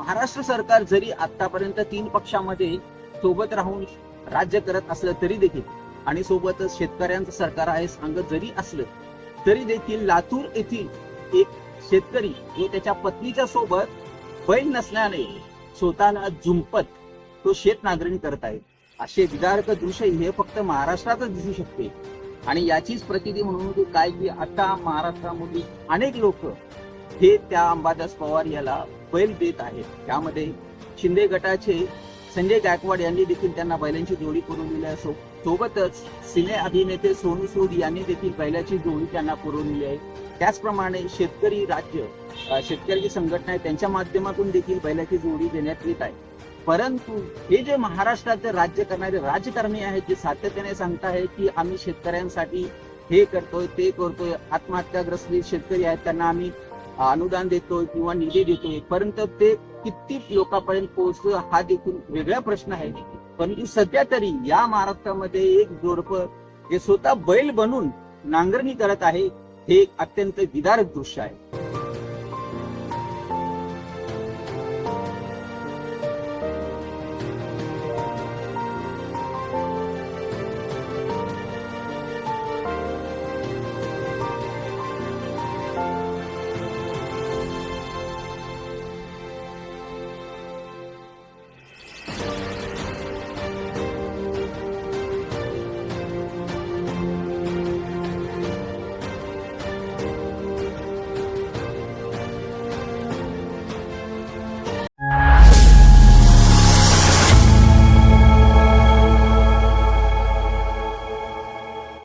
महाराष्ट्र सरकार जरी आतापर्यंत 3 पक्षामध्ये सोबत राहून राज्य करत असलं तरी देखील आणि सोबतच शेतकऱ्यांचं सरकार आहे सांगत जरी असलं तरी देखील लातूर येथील एक शेतकरी जो त्याच्या पत्नीच्या सोबत बैल नसल्याने स्वतःला झुंपत तो शेत नांगरणी करत आहे. असे विदारक दृश्य हे फक्त महाराष्ट्रातच दिसू शकते आणि याचीच प्रतिती म्हणून काय की आता महाराष्ट्रामध्ये अनेक लोक हे त्या अंबादास पवार याला बैल देत आहेत. त्यामध्ये शिंदे गटाचे संजय गायकवाड यांनी देखील त्यांना बैलांची जोडी करून दिली असो, सोबतच सिने अभिनेते सोनू सूद यांनी देखील बैलाची जोडी त्यांना पुरवलेली आहे. त्याचप्रमाणे शेतकरी राज्य शेतकरी संघटना आहे त्यांच्या माध्यमातून देखील बैलाची जोडी देण्यात येत आहे. परंतु हे जे महाराष्ट्राचे राज्य करणारे राजकारणी आहेत जे सातत्याने सांगत आहेत की आम्ही शेतकऱ्यांसाठी हे करतोय ते करतोय, आत्महत्याग्रस्त शेतकरी आहेत त्यांना आम्ही अनुदान देतोय किंवा निधी देतोय, परंतु ते किती लोकांपर्यंत पोहोचतो हा देखील वेगळा प्रश्न आहे. परंतु सध्या तरी या महाराष्ट्रामध्ये एक जोडपं जे स्वतः बैल बनून नांगरणी करत आहे हे एक अत्यंत विदारक दृश्य आहे.